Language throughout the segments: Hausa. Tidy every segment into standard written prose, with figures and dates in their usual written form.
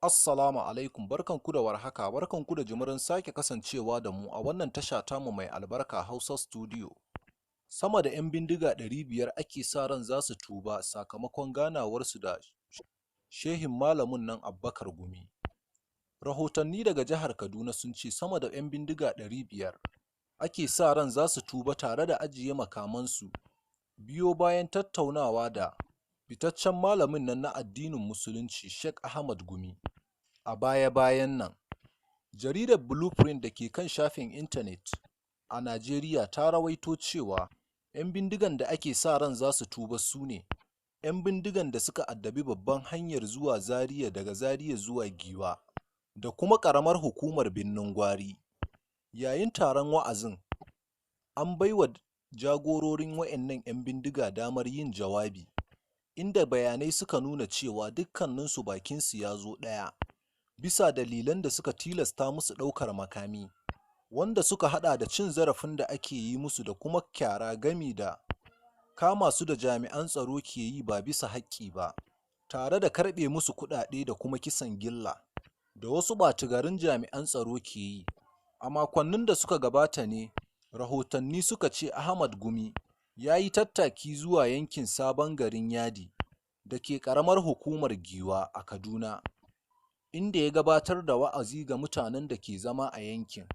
Assalamu alaikum, barkanku da warhaka, barkanku da jimirin sake kasancewa da mu a wannan tasha tamu mai albarka Hausa Studio. Sama da 'yan bindiga 500 ake sa ran za su tuba sakamakon ganawarsu da shehin malamin nan Abubakar Gumi. Rahotanni daga jihar Kaduna sun ce sama da 'yan bindiga 500 ake sa ran za su tuba tare da ajiye makamansu biyo bayan tattaunawa da fitaccen malamin nan na addinin Musulunci Sheikh Ahmad Gumi. A baya-bayan nan, jaridar Blueprint da ke kan shafin intanet a Najeriya ta rawaito cewa 'yan bindigan da ake sa ran za su tuba su ne 'yan bindigan da suka addabi babban hanyar zuwa Zaria daga Zaria zuwa Giwa da kuma ƙaramar hukumar Birnin Gwari. Yayin taron wa'azin, an baiwa jagororin waɗannan 'yan bindiga damar yin jawabi, inda bayanai suka nuna cewa dukkaninsu bakinsu ya zo ɗaya, bisa dalilan da suka tilasta musu ɗaukar makami, wanda suka haɗa da cin zarafin da ake yi musu da kuma kyara gami da kama su da jami'an tsaro ke yi ba bisa haƙƙi ba, tare da karɓe musu kuɗaɗe da kuma kisan gilla da wasu ɓata-garin jami'an tsaro ke yi. A makonnin da suka gabata ne, rahotanni suka ce Ahmad Gumi ya yi tattaki zuwa yankin Sabon Garin Yadi da ke ƙaramar hukumar Giwa a Kaduna, inda ya gabatar da wa'azi ga mutanen da ke zama a yankin.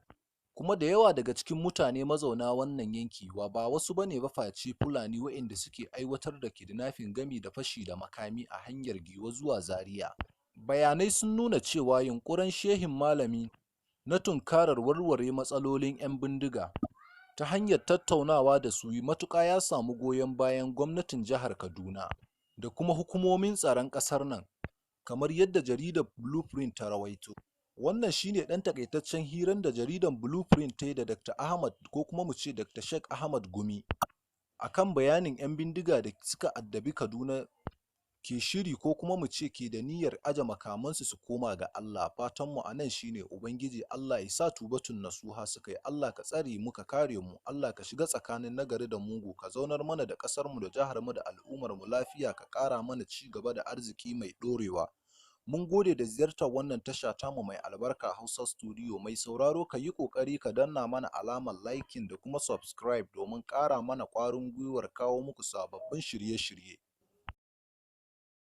Kuma da yawa daga cikin mutane mazauna wannan yanki ba wasu bane ba face Fulani waɗanda suke aiwatar da kidnapping gami da fashi da makami a hanyar Giwa zuwa Zaria. Bayanai sun nuna cewa yunƙurin shehin malami na tunkarar warware matsalolin 'yan bindiga ta hanyar tattaunawa da su matuƙa ya samu goyon bayan gwamnatin jihar Kaduna da kuma hukumomin tsaron ƙasar nan, kamar yadda jaridar Blueprint ta rawaito. Wannan shine ɗan takaitaccen hirar da jaridar Blueprint ta yi da Dr. Ahmad ko kuma mu ce Dr. Sheikh Ahmad Gumi akan bayanin 'yan bindiga da suka addabi Kaduna ke shiri ko kuma mu ce ke da niyyar aje makamansu su koma ga Allah. Fatanmu a nan shine Ubangiji Allah ya sa tubatun nasuha suka yi. Allah ka tsare mu ka kare mu, Allah ka shiga tsakanin nagari da mugu, ka zaunar mana da ƙasarmu da jiharmu da al'ummarmu lafiya, ka ƙara mana ci gaba da arziki mai ɗorewa. Mun gode da ziyartar wannan tasha tamu mai albarka Hausa Studio. Mai sauraro ka yi ƙoƙari ka danna mana alamar liking da kuma subscribe domin ƙara mana ƙwarin gwiwar kawo muku sababbin shirye-shirye.